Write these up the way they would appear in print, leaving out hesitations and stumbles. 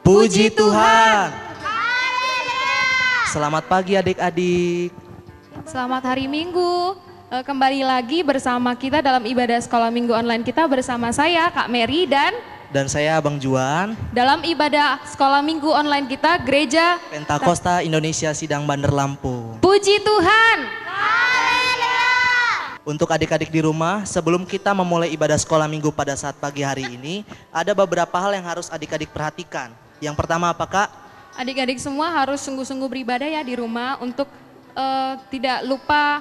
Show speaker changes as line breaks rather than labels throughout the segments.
Puji Tuhan. Selamat pagi adik-adik.
Selamat hari Minggu. Kembali lagi bersama kita dalam ibadah sekolah minggu online kita bersama saya Kak Mary
Dan saya Abang Juan.
Dalam ibadah sekolah minggu online kita Gereja
Pentakosta Indonesia Sidang Bandar Lampung.
Puji Tuhan.
Untuk adik-adik di rumah, sebelum kita memulai ibadah sekolah minggu pada saat pagi hari ini, ada beberapa hal yang harus adik-adik perhatikan. Yang pertama apa Kak?
Adik-adik semua harus sungguh-sungguh beribadah ya di rumah untuk tidak lupa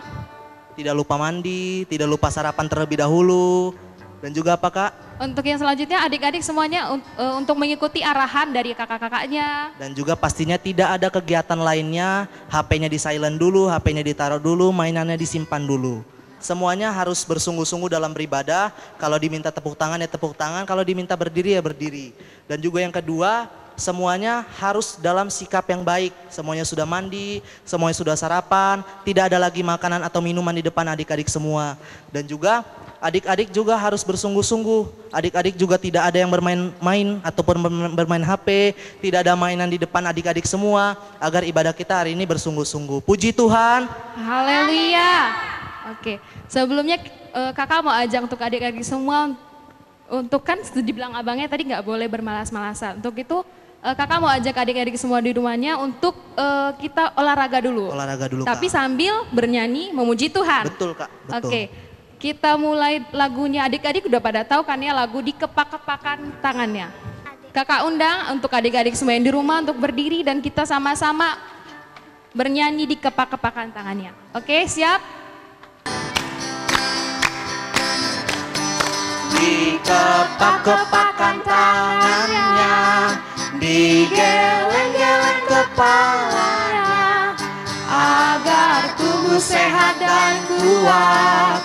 mandi, tidak lupa sarapan terlebih dahulu. Dan juga apa Kak? Untuk yang selanjutnya adik-adik semuanya untuk mengikuti arahan dari kakak-kakaknya.
Dan juga pastinya tidak ada kegiatan lainnya, HP-nya di silent dulu, HP-nya ditaruh dulu, mainannya disimpan dulu. Semuanya harus bersungguh-sungguh dalam beribadah. Kalau diminta tepuk tangan ya tepuk tangan, kalau diminta berdiri ya berdiri. Dan juga yang kedua, semuanya harus dalam sikap yang baik. Semuanya sudah mandi, semuanya sudah sarapan, tidak ada lagi makanan atau minuman di depan adik-adik semua. Dan juga adik-adik juga harus bersungguh-sungguh. Adik-adik juga tidak ada yang bermain-main ataupun bermain HP, tidak ada mainan di depan adik-adik semua, agar ibadah kita hari ini bersungguh-sungguh. Puji Tuhan.
Haleluya. Oke, sebelumnya kakak mau ajak untuk adik-adik semua untuk kan dibilang abangnya tadi nggak boleh bermalas-malasan. Untuk itu kakak mau ajak adik-adik semua di rumahnya untuk kita olahraga dulu.
Olahraga dulu
Tapi
Kak.
sambil bernyanyi memuji Tuhan.
Betul Kak, betul.
Oke, kita mulai lagunya. Adik-adik udah pada tahu kan ya lagu dikepak-kepakan tangannya. Kakak undang untuk adik-adik semua yang di rumah untuk berdiri dan kita sama-sama bernyanyi dikepak-kepakan tangannya. Oke, siap?
Dikepak-kepakan tangannya, digeleng-geleng kepalanya, agar tubuh sehat dan kuat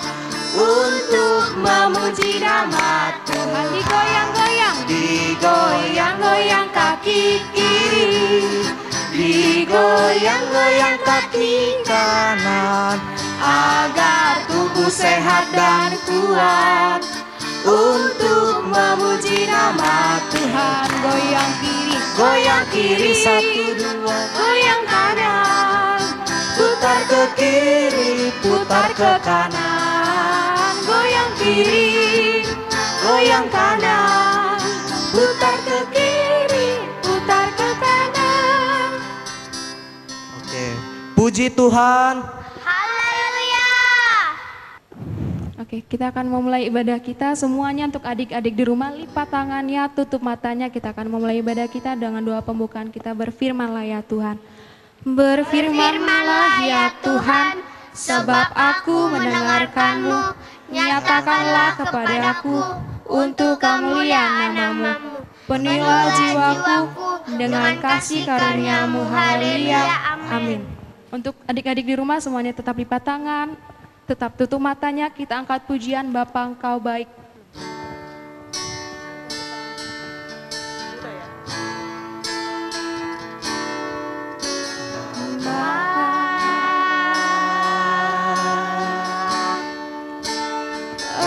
untuk memuji nama Tuhan.
Digoyang-goyang,
Digoyang-goyang kaki kiri, digoyang-goyang kaki kanan, agar tubuh sehat dan kuat untuk memuji nama Tuhan. Goyang kiri 1, 2,
goyang kanan,
putar ke kiri, putar ke kanan.
goyang kiri,
Goyang kanan,
putar ke kiri, putar ke kanan.
Oke, puji Tuhan.
Oke, kita akan memulai ibadah kita semuanya. Untuk adik-adik di rumah, lipat tangannya, tutup matanya. Kita akan memulai ibadah kita dengan doa pembukaan kita. Berfirmanlah ya Tuhan. Berfirmanlah ya Tuhan, sebab aku mendengarkan-Mu. Nyatakanlah kepada aku untuk kemuliaan nama-Mu. Penuhilah jiwaku dengan kasih karunia-Mu. Haleluya. Amin. Untuk adik-adik di rumah semuanya tetap lipat tangan. Tetap tutup matanya, kita angkat pujian Bapa Engkau baik.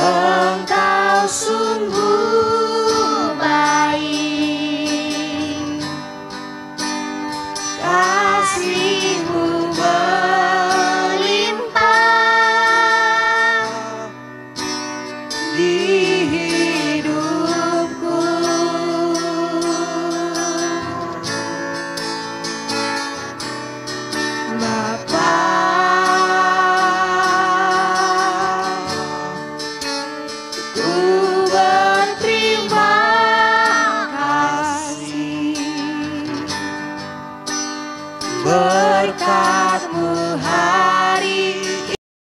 Engkau sungguh baik, kasih-Mu berlimpah di hidupku. Bapa, ku berterima kasih, berkat-Mu hari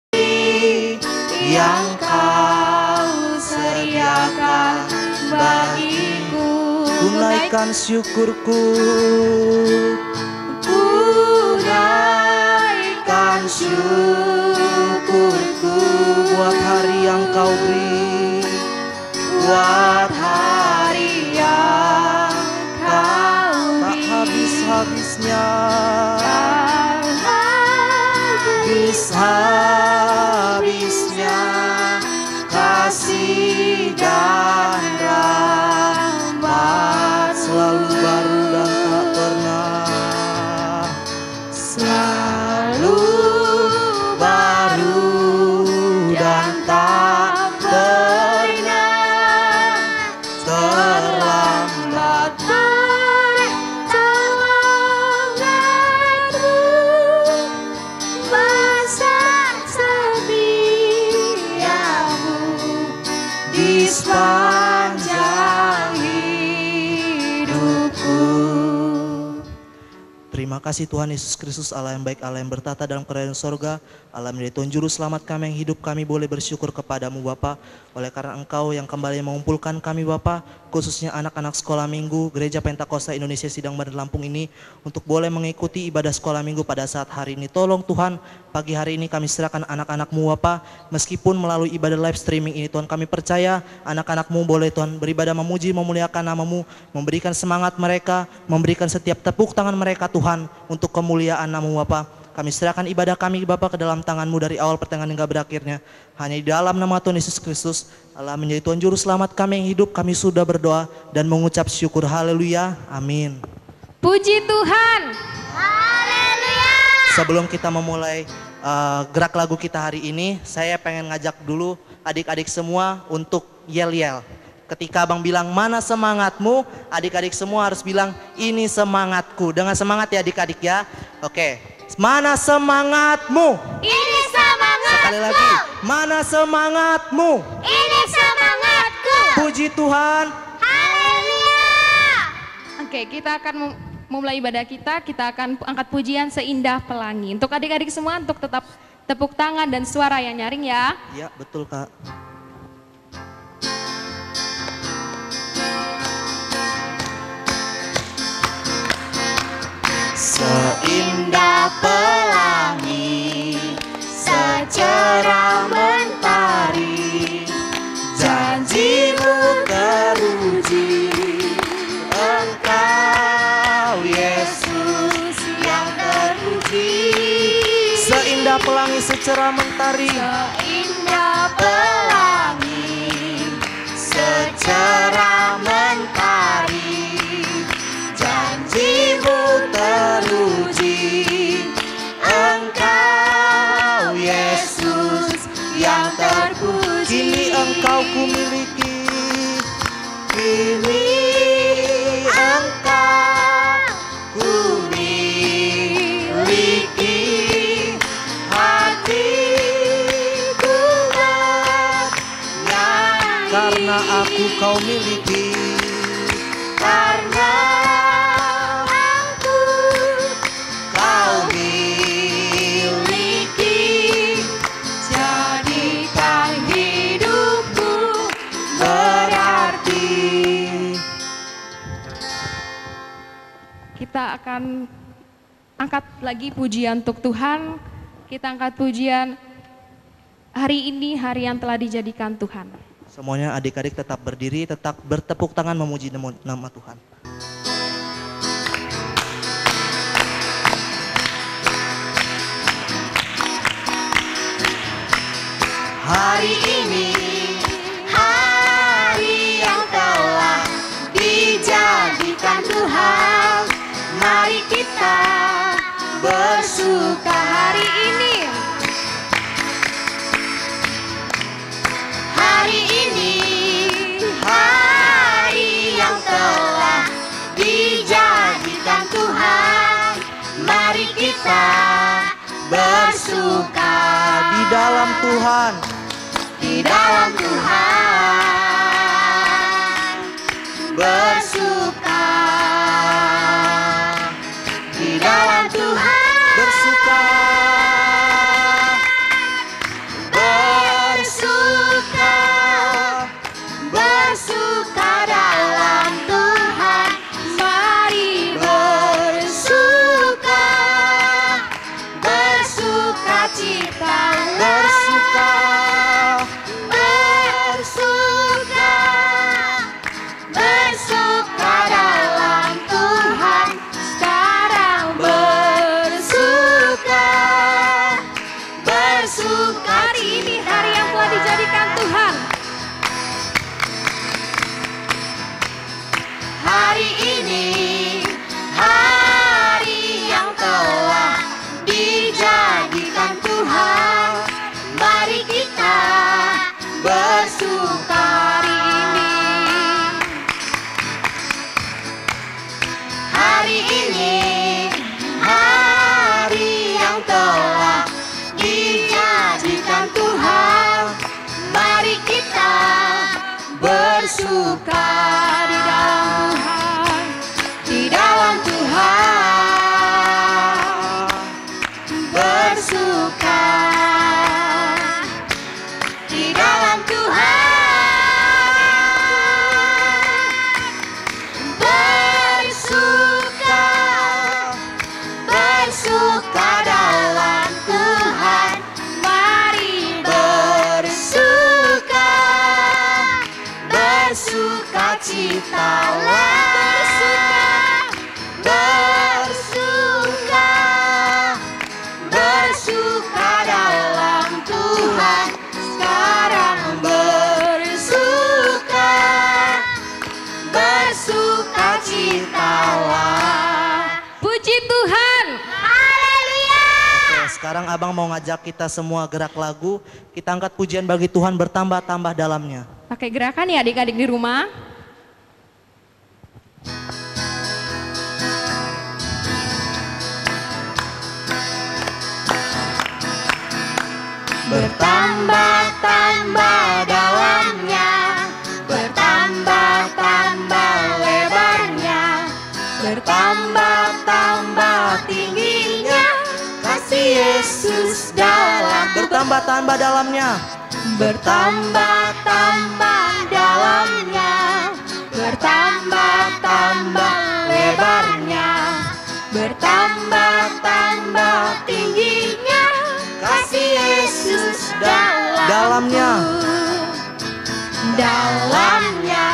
ini yang Kau sediakan bagiku. Tunaikan syukurku, tunaikan syukurku buat hari yang Kau beri, buat hari yang Kau beri. Tak habis-habisnya, habis-habisnya kasih dan rahmat selalu baru
sepanjang hidupku.
Terima kasih Tuhan Yesus Kristus, Allah yang baik, Allah yang bertata dalam kerajaan sorga, Allah menjadi Tuhan Juru Selamat kami yang hidup. Kami boleh bersyukur kepadamu Bapa, oleh karena Engkau yang kembali mengumpulkan kami Bapa, khususnya anak-anak sekolah minggu Gereja Pentakosta Indonesia Sidang Bandar Lampung ini, untuk boleh mengikuti ibadah sekolah minggu pada saat hari ini. Tolong Tuhan, pagi hari ini kami serahkan anak-anak-Mu Bapa, meskipun melalui ibadah live streaming ini Tuhan, kami percaya anak-anak-Mu boleh Tuhan beribadah memuji, memuliakan nama-Mu, memberikan semangat mereka, memberikan setiap tepuk tangan mereka Tuhan, untuk kemuliaan nama-Mu Bapa. Kami serahkan ibadah kami Bapa ke dalam tangan-Mu dari awal pertengahan hingga berakhirnya. Hanya di dalam nama Tuhan Yesus Kristus, Allah menjadi Tuhan Juru Selamat kami yang hidup, kami sudah berdoa dan mengucap syukur. Haleluya, amin.
Puji Tuhan.
Haleluya.
Sebelum kita memulai gerak lagu kita hari ini, saya pengen ngajak dulu adik-adik semua untuk yel-yel. Ketika abang bilang mana semangatmu, adik-adik semua harus bilang ini semangatku. Dengan semangat ya adik-adik ya. Oke, mana semangatmu?
Ini semangatku.
Sekali lagi, mana semangatmu?
Ini semangatku.
Puji Tuhan.
Haleluya.
Oke, kita akan memulai ibadah kita akan angkat pujian Seindah Pelangi. Untuk adik-adik semua, untuk tetap tepuk tangan dan suara yang nyaring ya.
Ya, betul Kak.
Seindah pelangi, secerah mentari,
Janjimu teruji, Engkau Yesus
yang terpuji.
seindah pelangi secerah mentari.
Seindah pelangi, secerah mentari, janjimu teruji. Engkau Yesus yang terpuji.
Kini Engkau kumiliki,
Kini Engkau kumiliki, hatiku bernyanyi.
karena aku kau miliki.
Karena aku kau miliki, jadikan hidupku berarti.
Kita akan angkat lagi pujian untuk Tuhan. Kita angkat pujian hari ini, hari yang telah dijadikan Tuhan.
Semuanya adik-adik tetap berdiri, tetap bertepuk tangan memuji nama Tuhan.
Hari ini, hari yang telah dijadikan Tuhan, mari kita bersuka hari ini. Hari ini, hari yang telah dijadikan Tuhan, mari kita bersuka
Di dalam Tuhan,
di dalam Tuhan, bersuka di dalam Tuhan,
bersuka,
bersuka, bersuka dalam Tuhan. Mari bersuka, bersuka cita,
bersuka,
bersuka, bersuka dalam Tuhan. Sekarang bersuka, bersuka.
Hari ini hari yang telah dijadikan Tuhan.
Hari ini, hari yang telah dijadikan Tuhan, mari kita bersuka hari ini. Hari ini, hari yang telah dijadikan Tuhan, mari kita bersuka di dalam Tuhan, di dalam Tuhan, bersuka di dalam Tuhan, bersuka, bersuka dalam Tuhan, mari bersuka, bersuka citalah, bersuka, bersuka dalam Tuhan, sekarang bersuka, bersuka citalah.
Puji Tuhan.
Haleluya.
Oke, sekarang abang mau ngajak kita semua gerak lagu. Kita angkat pujian bagi Tuhan bertambah-tambah dalamnya.
Pakai gerakan ya adik-adik di rumah.
Bertambah-tambah dalamnya, bertambah-tambah lebarnya, bertambah-tambah tingginya, kasih Yesus dalam,
Bertambah-tambah dalamnya.
bertambah-tambah dalamnya, bertambah-tambah lebarnya, bertambah-tambah tingginya, kasih Yesus
Dalamnya.
dalamnya,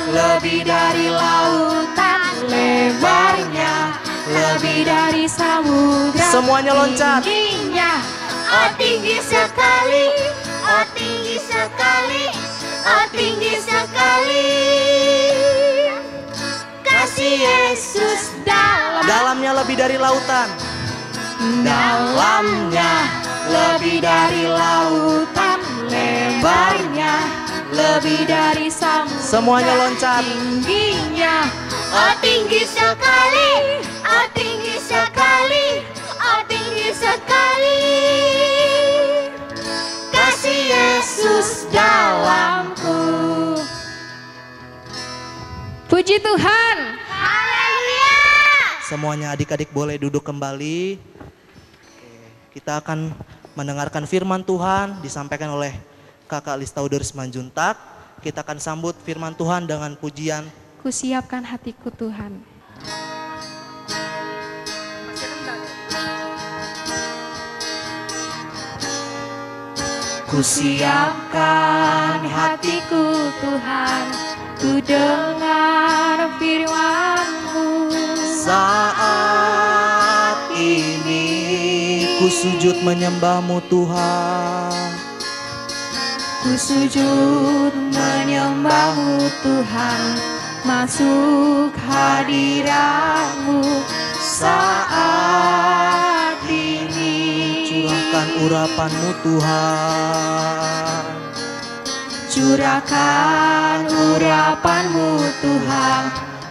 lebih dari lautan, lebarnya, lebih dari samudra,
Semuanya loncat.
tingginya, oh tinggi sekali, oh tinggi sekali, oh tinggi sekali, kasih Yesus
Dalamnya lebih dari lautan.
dalamnya, lebih dari lautan, lebarnya, lebih dari samudra,
Semuanya loncat.
tingginya, oh tinggi sekali, oh tinggi sekali, oh tinggi sekali, kasih Yesus dalamku.
Puji Tuhan.
Haleluya.
Semuanya adik-adik boleh duduk kembali. Oke, kita akan mendengarkan firman Tuhan disampaikan oleh Kakak Listauder Simanjuntak. Kita akan sambut firman Tuhan dengan pujian
Kusiapkan hatiku Tuhan. Kusiapkan hatiku Tuhan, ku dengar firman-Mu.
saat ini. Ku sujud menyembah-Mu Tuhan.
Ku sujud menyembah-Mu Tuhan, masuk hadirat-Mu saat ini.
Curahkan urapan-Mu Tuhan.
Curahkan urapan-Mu Tuhan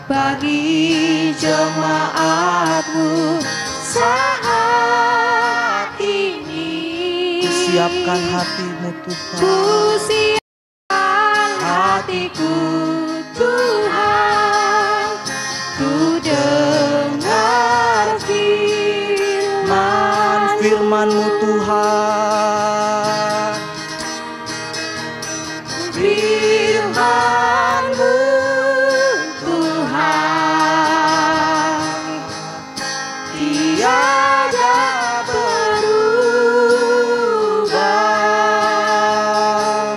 bagi jemaat-Mu saat ini.
Siapkan hatimu Tuhan.
Ku siapkan hatiku Tuhan, ku dengar
Firman-Mu Tuhan.
firman-Mu Tuhan, tiada berubah.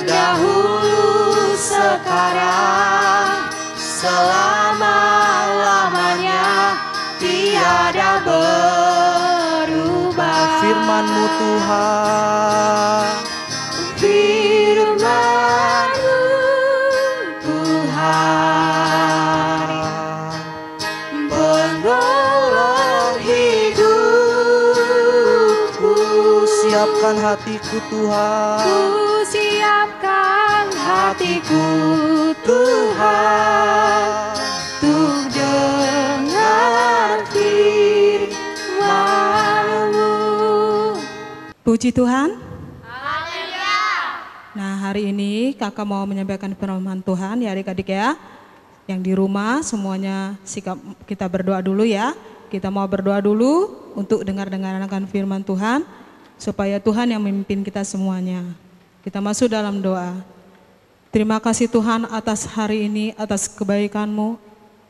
Dahulu, sekarang, selama-lamanya, tiada berubah.
Firman-Mu Tuhan.
Firman-Mu Tuhan, penolong hidupku.
Siapkan hatiku Tuhan.
Ku siapkan hatiku Tuhan, untuk dengar firman-Mu.
Puji Tuhan.
Haleluya.
Nah, hari ini kakak mau menyampaikan firman Tuhan ya adik-adik ya. Yang di rumah semuanya sikap kita berdoa dulu ya. Kita mau berdoa dulu untuk dengar-dengarkan firman Tuhan supaya Tuhan yang memimpin kita semuanya. Kita masuk dalam doa. Terima kasih Tuhan atas hari ini, atas kebaikan-Mu,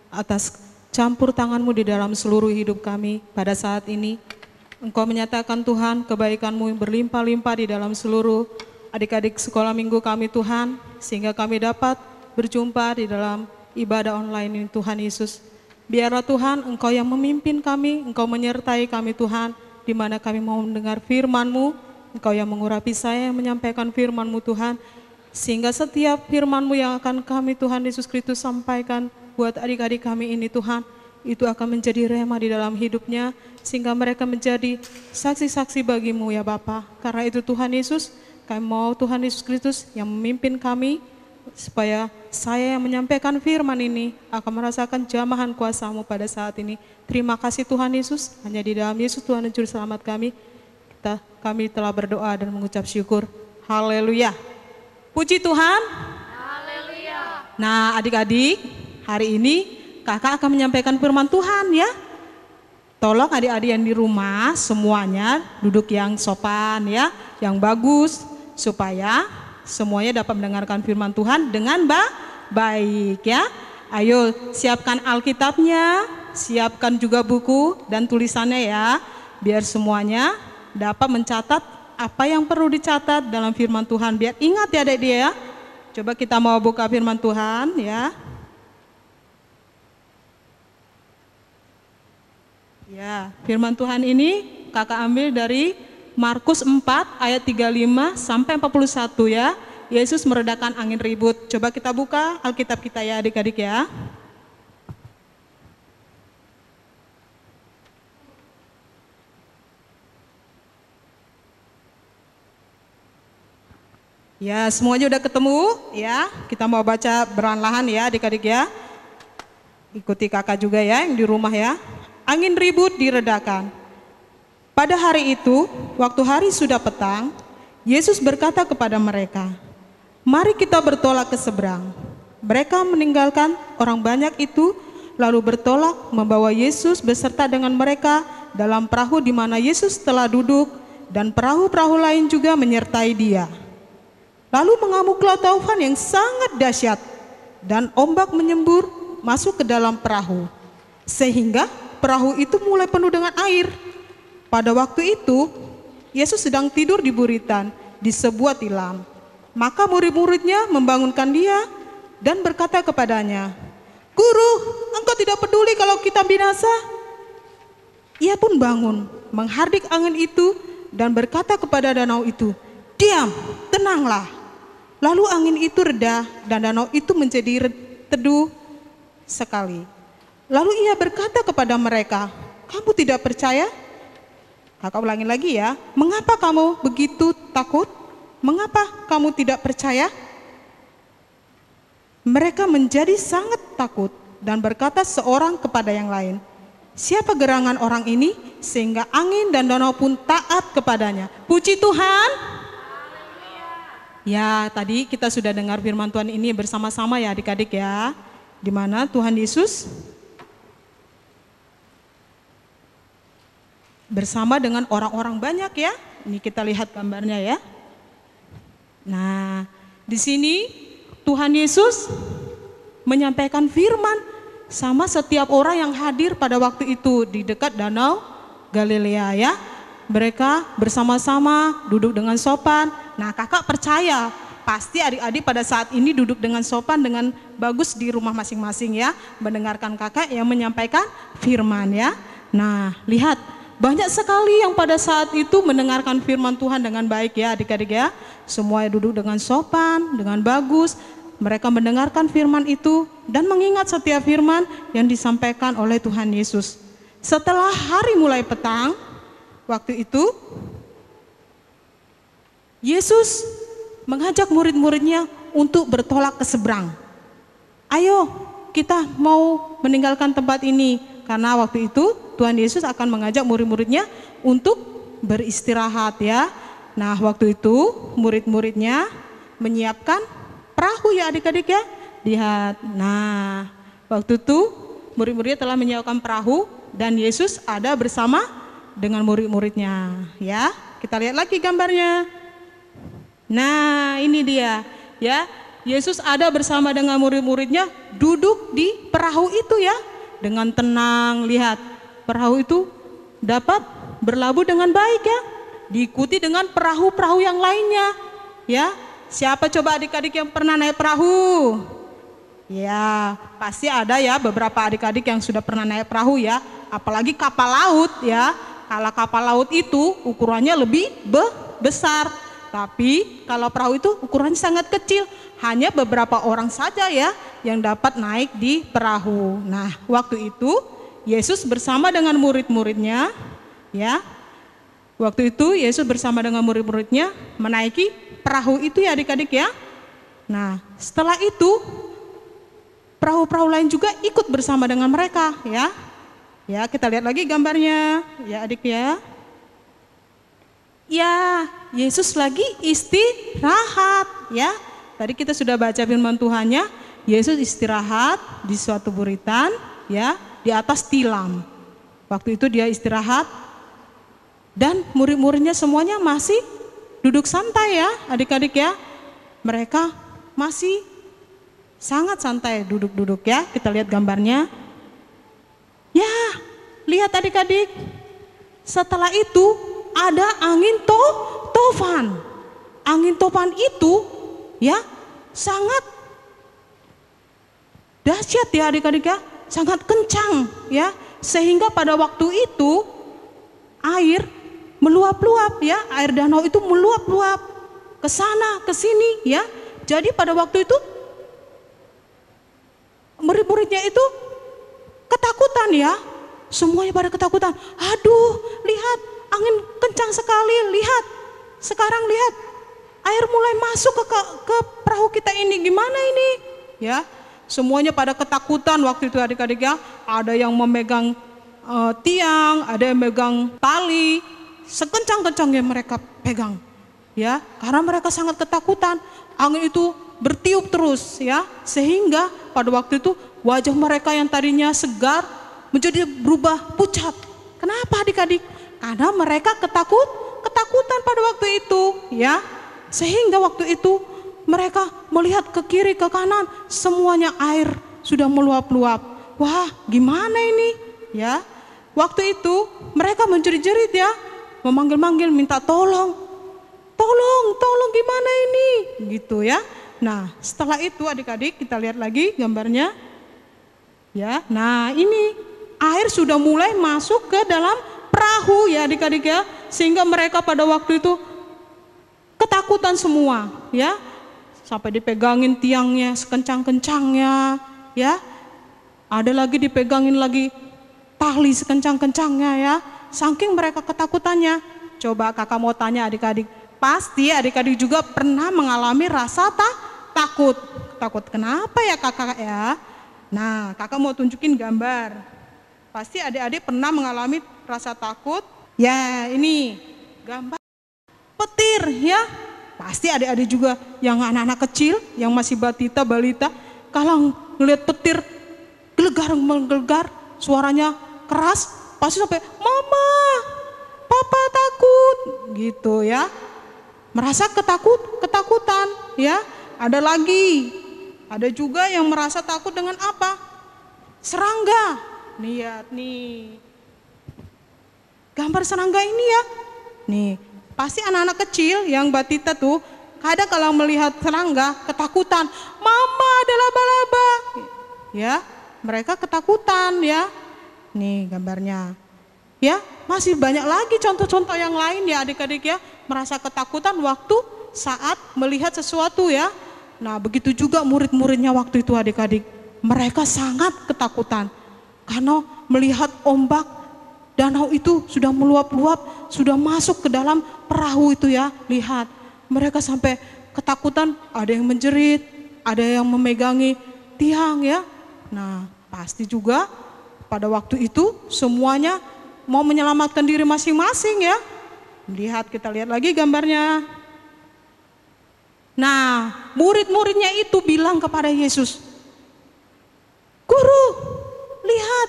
atas campur tangan-Mu di dalam seluruh hidup kami pada saat ini. Engkau menyatakan Tuhan kebaikan-Mu berlimpah-limpah di dalam seluruh adik-adik sekolah minggu kami Tuhan, sehingga kami dapat berjumpa di dalam ibadah online ini Tuhan Yesus. Biarlah Tuhan Engkau yang memimpin kami, Engkau menyertai kami Tuhan, di mana kami mau mendengar firman-Mu, Engkau yang mengurapi saya yang menyampaikan firman-Mu Tuhan, sehingga setiap firman-Mu yang akan kami Tuhan Yesus Kristus sampaikan buat adik-adik kami ini Tuhan, itu akan menjadi rema di dalam hidupnya, sehingga mereka menjadi saksi-saksi bagi-Mu ya Bapa. Karena itu Tuhan Yesus, kami mau Tuhan Yesus Kristus yang memimpin kami, supaya saya yang menyampaikan firman ini akan merasakan jamahan kuasa-Mu pada saat ini. Terima kasih Tuhan Yesus, hanya di dalam Yesus Tuhan dan Juru Selamat kami, kami telah berdoa dan mengucap syukur. Haleluya. Puji Tuhan.
Haleluya.
Nah adik-adik, hari ini kakak akan menyampaikan firman Tuhan ya. Tolong adik-adik yang di rumah semuanya duduk yang sopan ya, yang bagus, supaya semuanya dapat mendengarkan firman Tuhan dengan baik ya. Ayo siapkan Alkitabnya, siapkan juga buku dan tulisannya ya, biar semuanya dapat mencatat apa yang perlu dicatat dalam firman Tuhan. Biar ingat ya adik-adik ya. Coba kita mau buka firman Tuhan ya. Ya, firman Tuhan ini kakak ambil dari Markus 4 ayat 35 sampai 41 ya. Yesus meredakan angin ribut. Coba kita buka Alkitab kita ya adik-adik ya. Ya, semuanya udah ketemu ya. Kita mau baca perlahan ya adik-adik ya. Ikuti kakak juga ya yang di rumah ya. Angin ribut diredakan. Pada hari itu, waktu hari sudah petang, Yesus berkata kepada mereka, "Mari kita bertolak ke seberang." Mereka meninggalkan orang banyak itu, lalu bertolak membawa Yesus beserta dengan mereka dalam perahu di mana Yesus telah duduk, dan perahu-perahu lain juga menyertai Dia. Lalu mengamuklah taufan yang sangat dahsyat, dan ombak menyembur masuk ke dalam perahu, sehingga perahu itu mulai penuh dengan air. Pada waktu itu, Yesus sedang tidur di buritan di sebuah tilam. Maka murid-muridnya membangunkan Dia dan berkata kepadanya, "Guru, Engkau tidak peduli kalau kita binasa?" Ia pun bangun, menghardik angin itu dan berkata kepada danau itu, "Diam, tenanglah." Lalu angin itu reda dan danau itu menjadi teduh sekali. Lalu ia berkata kepada mereka, "Kamu tidak percaya?" Kakak ulangi lagi ya. "Mengapa kamu begitu takut? Mengapa kamu tidak percaya?" Mereka menjadi sangat takut dan berkata seorang kepada yang lain, "Siapa gerangan orang ini sehingga angin dan danau pun taat kepadanya?" Puji Tuhan. Ya, tadi kita sudah dengar firman Tuhan ini bersama-sama ya adik-adik ya. Di mana Tuhan Yesus bersama dengan orang-orang banyak ya. Ini kita lihat gambarnya ya. Nah, di sini Tuhan Yesus menyampaikan firman sama setiap orang yang hadir pada waktu itu di dekat danau Galilea ya. Mereka bersama-sama duduk dengan sopan. Nah, kakak percaya pasti adik-adik pada saat ini duduk dengan sopan, dengan bagus di rumah masing-masing ya, mendengarkan kakak yang menyampaikan firman ya. Nah, lihat, banyak sekali yang pada saat itu mendengarkan firman Tuhan dengan baik ya adik-adik ya. Semuanya duduk dengan sopan, dengan bagus. Mereka mendengarkan firman itu dan mengingat setiap firman yang disampaikan oleh Tuhan Yesus. Setelah hari mulai petang, waktu itu Yesus mengajak murid-muridnya untuk bertolak ke seberang. Ayo kita mau meninggalkan tempat ini. Karena waktu itu Tuhan Yesus akan mengajak murid-muridnya untuk beristirahat ya. Nah waktu itu murid-muridnya menyiapkan perahu ya adik-adik ya. Lihat, nah waktu itu murid-muridnya telah menyiapkan perahu dan Yesus ada bersama dengan murid-muridnya ya. Kita lihat lagi gambarnya. Nah ini dia ya, Yesus ada bersama dengan murid-muridnya duduk di perahu itu ya. Dengan tenang, lihat perahu itu dapat berlabuh dengan baik ya. Diikuti dengan perahu-perahu yang lainnya ya. Siapa coba adik-adik yang pernah naik perahu? Ya, pasti ada ya beberapa adik-adik yang sudah pernah naik perahu ya. Apalagi kapal laut ya. Kalau kapal laut itu ukurannya lebih besar. Tapi kalau perahu itu ukurannya sangat kecil. Hanya beberapa orang saja ya yang dapat naik di perahu. Nah, waktu itu Yesus bersama dengan murid-muridnya ya. Waktu itu Yesus bersama dengan murid-muridnya menaiki perahu itu ya adik-adik ya. Nah, setelah itu perahu-perahu lain juga ikut bersama dengan mereka ya. Ya, kita lihat lagi gambarnya ya adik ya. Ya, Yesus lagi istirahat ya. Tadi kita sudah baca firman Tuhannya, Yesus istirahat di suatu buritan ya, di atas tilam. Waktu itu dia istirahat dan murid-muridnya semuanya masih duduk santai ya adik-adik ya. Mereka masih sangat santai duduk-duduk ya. Kita lihat gambarnya. Ya, lihat adik-adik. Setelah itu ada angin tofan. Angin tofan itu ya sangat dahsyat ya adik-adik ya. Sangat kencang ya. Sehingga pada waktu itu air meluap-luap ya. Air danau itu meluap-luap ke sana, ke sini ya. Jadi pada waktu itu murid-muridnya itu ketakutan ya. Semuanya pada ketakutan. Aduh, lihat angin kencang sekali. Lihat, sekarang lihat air mulai masuk ke perahu kita ini. Gimana ini? Ya, semuanya pada ketakutan waktu itu adik-adik ya. Ada yang memegang tiang, ada yang memegang tali. Sekencang-kencangnya mereka pegang. Ya, karena mereka sangat ketakutan. Angin itu bertiup terus ya, sehingga pada waktu itu wajah mereka yang tadinya segar menjadi berubah pucat. Kenapa adik-adik? Karena mereka ketakutan pada waktu itu ya. Sehingga waktu itu mereka melihat ke kiri ke kanan, semuanya air sudah meluap-luap. Wah, gimana ini? Ya. Waktu itu mereka menjerit-jerit ya, memanggil-manggil minta tolong. Tolong gimana ini? Gitu ya. Nah, setelah itu adik-adik kita lihat lagi gambarnya. Ya, nah ini air sudah mulai masuk ke dalam perahu ya adik-adik ya. Sehingga mereka pada waktu itu ketakutan semua ya. Sampai dipegangin tiangnya sekencang-kencangnya ya. Ada lagi dipegangin lagi tali sekencang-kencangnya ya. Saking mereka ketakutannya. Coba kakak mau tanya adik-adik. Pasti adik-adik juga pernah mengalami rasa takut. Takut kenapa ya kakak ya? Nah, kakak mau tunjukin gambar. Pasti adik-adik pernah mengalami rasa takut. Ya, ini gambar petir ya. Pasti adik-adik juga yang anak-anak kecil, yang masih balita, kalau ngelihat petir gelegar, suaranya keras, pasti sampai mama, papa takut, gitu ya. Merasa ketakutan ya. Ada lagi, ada juga yang merasa takut dengan apa? Serangga. Lihat nih, gambar serangga ini ya. Nih, pasti anak-anak kecil yang batita tuh kadang kalau melihat serangga ketakutan. Mama ada laba-laba. Ya, mereka ketakutan ya. Nih gambarnya. Ya, masih banyak lagi contoh-contoh yang lain ya adik-adik ya. Merasa ketakutan waktu saat melihat sesuatu ya. Nah, begitu juga murid-muridnya waktu itu adik-adik. Mereka sangat ketakutan. Karena melihat ombak danau itu sudah meluap-luap, sudah masuk ke dalam perahu itu ya. Lihat, mereka sampai ketakutan, ada yang menjerit, ada yang memegangi tiang ya. Nah, pasti juga pada waktu itu semuanya mau menyelamatkan diri masing-masing ya. Lihat, kita lihat lagi gambarnya. Nah, murid-muridnya itu bilang kepada Yesus, "Guru, lihat,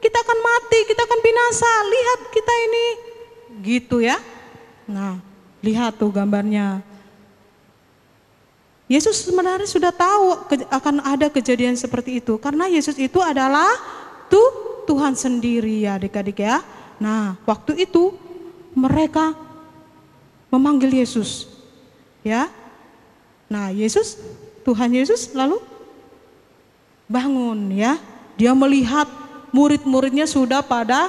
kita akan mati, kita akan binasa, lihat kita ini." Gitu ya. Nah, lihat tuh gambarnya. Yesus sebenarnya sudah tahu akan ada kejadian seperti itu. Karena Yesus itu adalah Tuhan sendiri ya adik-adik ya. Nah, waktu itu mereka memanggil Yesus. Ya. Nah, Tuhan Yesus lalu bangun ya. Dia melihat murid-muridnya sudah pada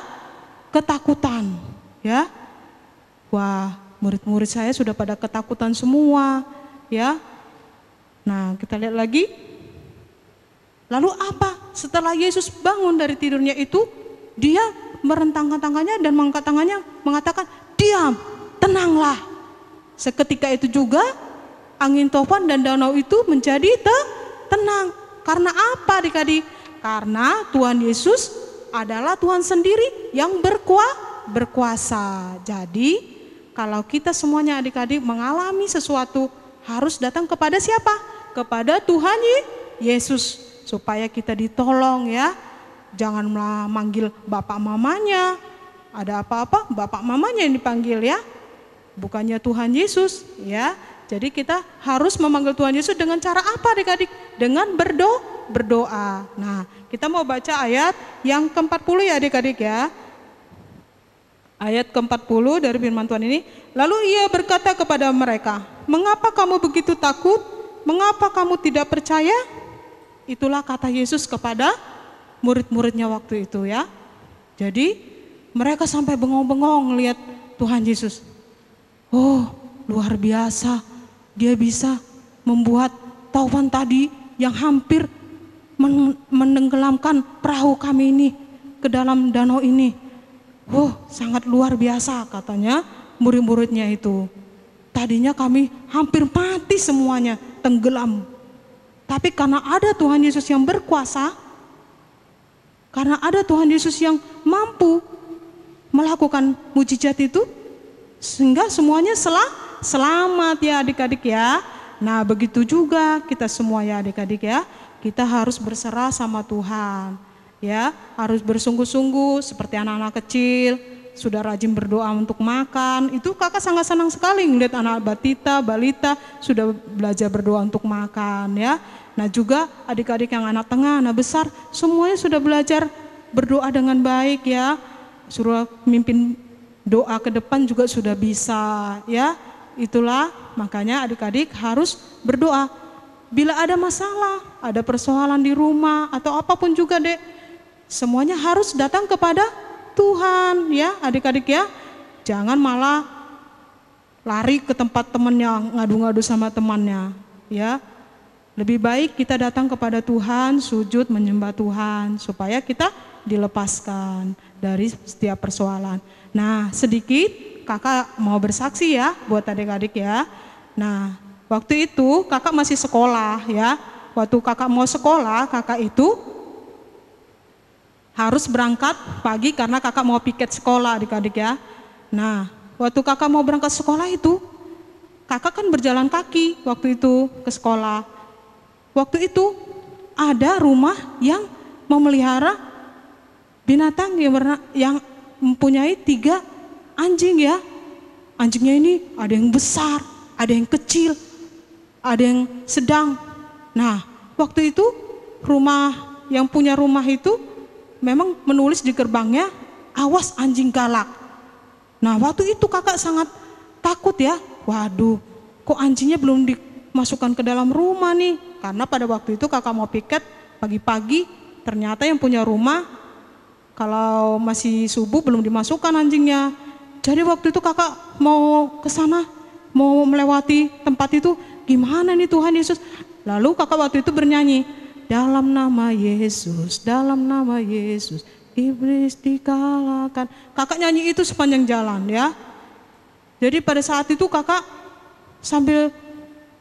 ketakutan ya. Wah, murid-murid saya sudah pada ketakutan semua ya. Nah, kita lihat lagi. Lalu apa? Setelah Yesus bangun dari tidurnya itu, dia merentangkan tangannya dan mengangkat tangannya mengatakan, "Diam, tenanglah." Seketika itu juga angin topan dan danau itu menjadi tenang. Karena apa adik-adik? Karena Tuhan Yesus adalah Tuhan sendiri yang berkuasa. Jadi kalau kita semuanya adik-adik mengalami sesuatu, harus datang kepada siapa? Kepada Tuhan Yesus. Supaya kita ditolong ya. Janganlah manggil bapak mamanya. Ada apa-apa bapak mamanya yang dipanggil ya. Bukannya Tuhan Yesus ya. Jadi kita harus memanggil Tuhan Yesus dengan cara apa adik-adik? Dengan berdoa. Nah, kita mau baca ayat yang ke-40 ya adik-adik ya. Ayat ke-40 dari firman Tuhan ini. Lalu ia berkata kepada mereka, "Mengapa kamu begitu takut? Mengapa kamu tidak percaya?" Itulah kata Yesus kepada murid-muridnya waktu itu ya. Jadi mereka sampai bengong-bengong lihat Tuhan Yesus. Oh, luar biasa. Dia bisa membuat taufan tadi yang hampir menenggelamkan perahu kami ini ke dalam danau ini. Oh, sangat luar biasa katanya murid-muridnya itu. Tadinya kami hampir mati semuanya, tenggelam. Tapi karena ada Tuhan Yesus yang berkuasa, karena ada Tuhan Yesus yang mampu melakukan mujizat itu, sehingga semuanya selamat ya adik-adik ya. Nah, begitu juga kita semua ya adik-adik ya. Kita harus berserah sama Tuhan. Ya, harus bersungguh-sungguh seperti anak-anak kecil, sudah rajin berdoa untuk makan. Itu kakak sangat senang sekali melihat anak balita sudah belajar berdoa untuk makan ya. Nah, juga adik-adik yang anak tengah, anak besar, semuanya sudah belajar berdoa dengan baik ya. Suruh mimpin doa ke depan juga sudah bisa ya. Itulah makanya adik-adik harus berdoa. Bila ada masalah, ada persoalan di rumah atau apapun juga dek, semuanya harus datang kepada Tuhan ya adik-adik ya. Jangan malah lari ke tempat temannya, ngadu-ngadu sama temannya ya. Lebih baik kita datang kepada Tuhan, sujud menyembah Tuhan supaya kita dilepaskan dari setiap persoalan. Nah, sedikit kakak mau bersaksi ya buat adik-adik ya. Nah, waktu itu kakak masih sekolah ya. Waktu kakak mau sekolah, kakak itu harus berangkat pagi karena kakak mau piket sekolah adik-adik ya. Nah, waktu kakak mau berangkat sekolah itu, kakak kan berjalan kaki waktu itu ke sekolah. Waktu itu ada rumah yang memelihara binatang yang mempunyai 3 anjing ya. Anjingnya ini ada yang besar, ada yang kecil, ada yang sedang. Nah, waktu itu yang punya rumah itu memang menulis di gerbangnya, "Awas anjing galak." Nah, waktu itu kakak sangat takut ya. Waduh, kok anjingnya belum dimasukkan ke dalam rumah nih? Karena pada waktu itu kakak mau piket pagi-pagi, ternyata yang punya rumah kalau masih subuh belum dimasukkan anjingnya. Jadi waktu itu kakak mau ke sana, mau melewati tempat itu, gimana nih Tuhan Yesus? Lalu kakak waktu itu bernyanyi, "Dalam nama Yesus, dalam nama Yesus, iblis dikalahkan." Kakak nyanyi itu sepanjang jalan ya. Jadi pada saat itu kakak sambil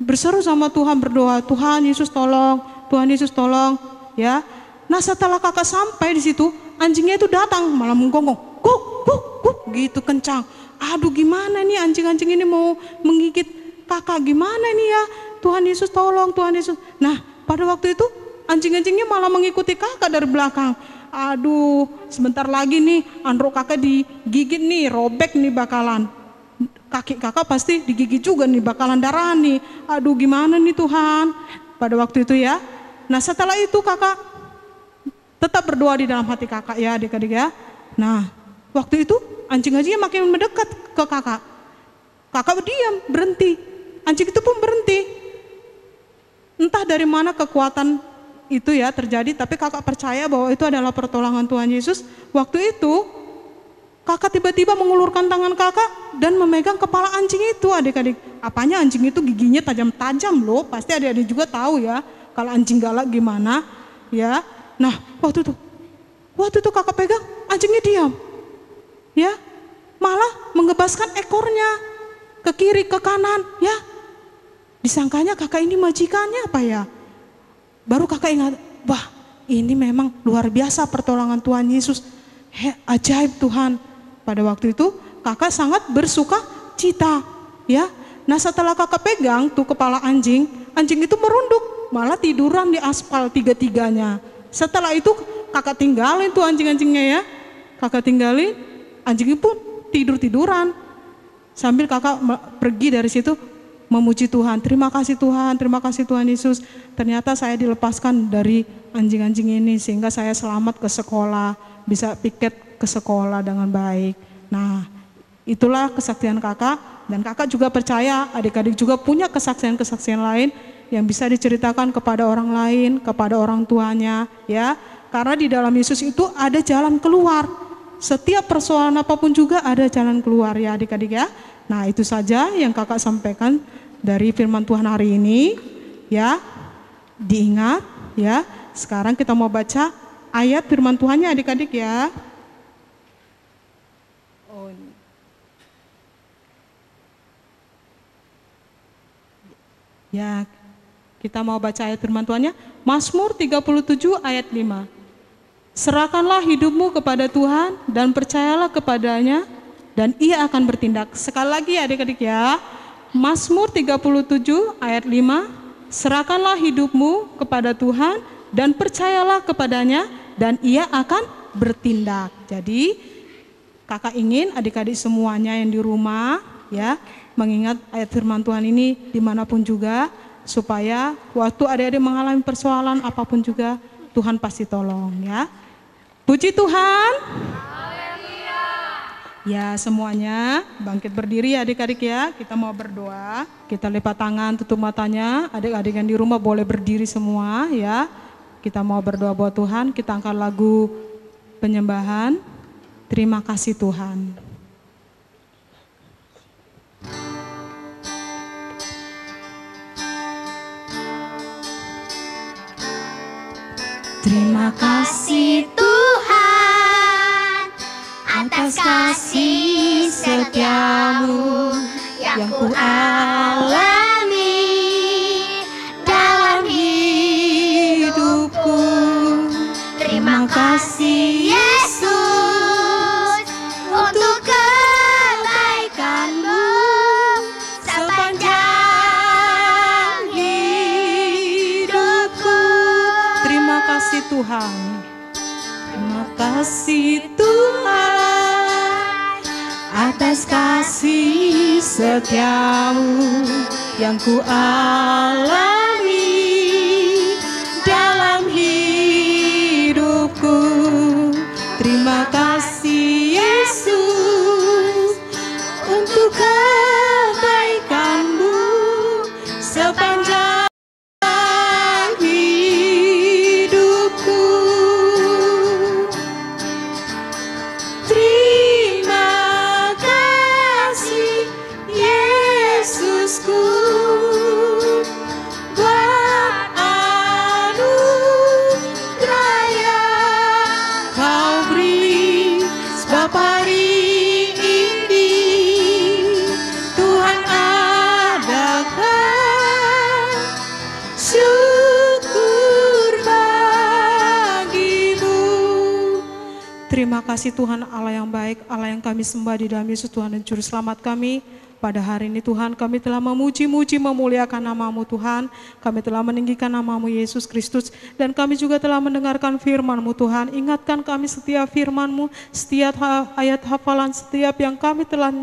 berseru sama Tuhan, berdoa, "Tuhan Yesus tolong, Tuhan Yesus tolong." Ya. Nah, setelah kakak sampai di situ, anjingnya itu datang malah menggonggong, "Kuk, kuk, kuk," gitu kencang. Aduh, gimana nih anjing-anjing ini mau menggigit kakak, gimana nih ya, Tuhan Yesus tolong, Tuhan Yesus. Nah pada waktu itu anjing-anjingnya malah mengikuti kakak dari belakang. Aduh, sebentar lagi nih androk kakak digigit nih, robek nih bakalan. Kaki kakak pasti digigit juga nih, bakalan darah nih. Aduh gimana nih Tuhan. Pada waktu itu ya. Nah setelah itu kakak tetap berdoa di dalam hati kakak ya adik-adik ya. Nah waktu itu anjing-anjingnya makin mendekat ke kakak. Kakak berdiam, berhenti. Anjing itu pun berhenti. Entah dari mana kekuatan itu ya terjadi, tapi kakak percaya bahwa itu adalah pertolongan Tuhan Yesus. Waktu itu kakak tiba-tiba mengulurkan tangan kakak dan memegang kepala anjing itu adik-adik. Apanya anjing itu giginya tajam-tajam loh, pasti adik-adik juga tahu ya kalau anjing galak gimana ya. Nah waktu itu kakak pegang, anjingnya diam ya, malah mengebaskan ekornya ke kiri ke kanan ya. Disangkanya kakak ini majikannya apa ya. Baru kakak ingat, wah ini memang luar biasa pertolongan Tuhan Yesus. Ajaib Tuhan. Pada waktu itu kakak sangat bersuka cita ya. Nah setelah kakak pegang tuh kepala anjing, anjing itu merunduk, malah tiduran di aspal tiga-tiganya. Setelah itu kakak tinggalin tuh anjing-anjingnya ya. Kakak tinggalin, anjing pun tidur-tiduran. Sambil kakak pergi dari situ memuji Tuhan. Terima kasih Tuhan Yesus. Ternyata saya dilepaskan dari anjing-anjing ini sehingga saya selamat ke sekolah, bisa piket ke sekolah dengan baik. Nah, itulah kesaksian kakak, dan kakak juga percaya adik-adik juga punya kesaksian-kesaksian lain yang bisa diceritakan kepada orang lain, kepada orang tuanya, ya. Karena di dalam Yesus itu ada jalan keluar. Setiap persoalan apapun juga ada jalan keluar ya adik-adik ya. Nah, itu saja yang kakak sampaikan dari firman Tuhan hari ini, ya. Diingat, ya. Sekarang kita mau baca ayat firman Tuhannya adik-adik ya. Ya, kita mau baca ayat firman Tuhannya. Mazmur 37 ayat 5. Serahkanlah hidupmu kepada Tuhan dan percayalah kepadanya dan ia akan bertindak. Sekali lagi adik-adik ya. Mazmur 37 ayat 5. Serahkanlah hidupmu kepada Tuhan dan percayalah kepadanya dan ia akan bertindak. Jadi kakak ingin adik-adik semuanya yang di rumah ya mengingat ayat firman Tuhan ini dimanapun juga, supaya waktu adik-adik mengalami persoalan apapun juga Tuhan pasti tolong ya. Puji Tuhan. Ya, semuanya bangkit berdiri adik-adik ya. Kita mau berdoa. Kita lipat tangan, tutup matanya. Adik-adik yang di rumah boleh berdiri semua ya. Kita mau berdoa buat Tuhan. Kita angkat lagu penyembahan. Terima kasih Tuhan.
Terima kasih Tuhan atas kasih setiamu yang ku alami dalam hidupku. Terima kasih Yesus untuk kebaikan-Mu sepanjang hidupku.
Terima kasih Tuhan. Terima kasih Tuhan atas kasih setiamu yang ku alami dalam hidupku. Terima kasih Yesus untuk kebaikan-Mu sepanjang hidupku. Terima kasih Yesusku buat anugerah yang Kau beri. Sebab hari ini Tuhan adakan syukur bagi-Mu. Terima kasih Tuhan Allah yang baik, Allah yang kami sembah di dalam Yesus Tuhan dan Juru Selamat kami. Pada hari ini Tuhan, kami telah memuji-muji, memuliakan nama-Mu Tuhan. Kami telah meninggikan nama-Mu Yesus Kristus. Dan kami juga telah mendengarkan firman-Mu Tuhan. Ingatkan kami setiap firman-Mu, setiap ayat hafalan, setiap yang kami telah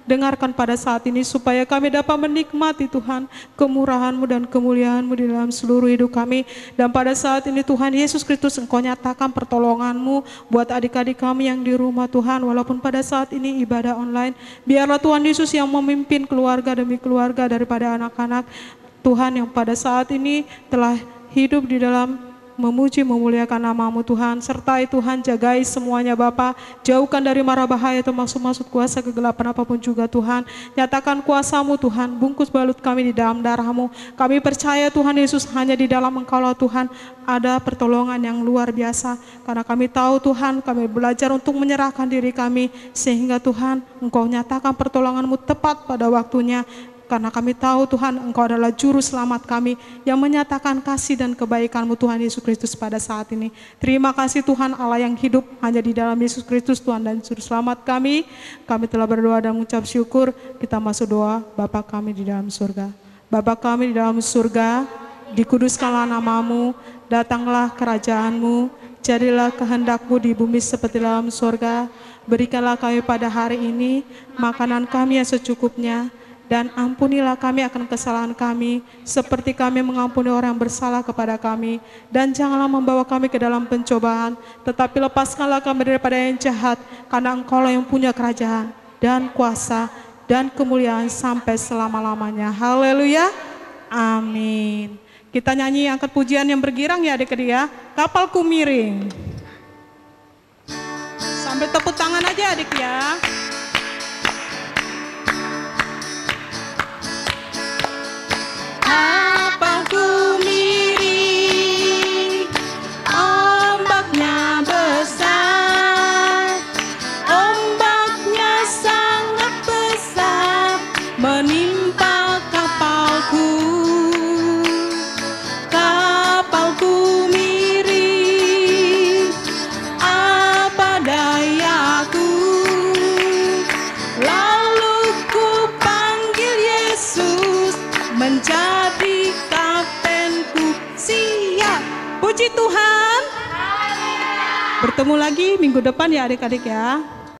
dengarkan pada saat ini, supaya kami dapat menikmati Tuhan kemurahan-Mu dan kemuliaan-Mu di dalam seluruh hidup kami. Dan pada saat ini Tuhan Yesus Kristus, Engkau nyatakan pertolongan-Mu buat adik-adik kami yang di rumah Tuhan, walaupun pada saat ini ibadah online. Biarlah Tuhan Yesus yang memimpin keluarga demi keluarga daripada anak-anak Tuhan yang pada saat ini telah hidup di dalam memuji memuliakan nama-Mu Tuhan. Sertai Tuhan, jagai semuanya Bapa, jauhkan dari mara bahaya atau maksud kuasa kegelapan apapun juga Tuhan. Nyatakan kuasa-Mu Tuhan, bungkus balut kami di dalam darah-Mu. Kami percaya Tuhan Yesus, hanya di dalam Engkau-lah Tuhan ada pertolongan yang luar biasa. Karena kami tahu Tuhan, kami belajar untuk menyerahkan diri kami, sehingga Tuhan Engkau nyatakan pertolongan-Mu tepat pada waktunya. Karena kami tahu Tuhan, Engkau adalah juru selamat kami yang menyatakan kasih dan kebaikan-Mu Tuhan Yesus Kristus pada saat ini. Terima kasih Tuhan Allah yang hidup hanya di dalam Yesus Kristus Tuhan dan juru selamat kami. Kami telah berdoa dan mengucap syukur. Kita masuk doa. Bapa kami di dalam surga. Bapa kami di dalam surga, dikuduskanlah nama-Mu, datanglah kerajaan-Mu, jadilah kehendak-Mu di bumi seperti dalam surga. Berikanlah kami pada hari ini makanan kami yang secukupnya, dan ampunilah kami akan kesalahan kami, seperti kami mengampuni orang yang bersalah kepada kami. Dan janganlah membawa kami ke dalam pencobaan, tetapi lepaskanlah kami daripada yang jahat, karena Engkau-lah yang punya kerajaan, dan kuasa, dan kemuliaan sampai selama-lamanya. Haleluya, amin. Kita nyanyi angkat pujian yang bergirang ya adik-adik ya. Kapalku miring. Sambil tepuk tangan aja adik ya. Kapalku miring, ombaknya besar, ombaknya sangat besar, menimpa kapalku. Kapalku miring, apa dayaku, lalu ku panggil Yesus menjadi kaptenku. Siap, puji Tuhan. Bertemu lagi minggu depan ya adik-adik ya.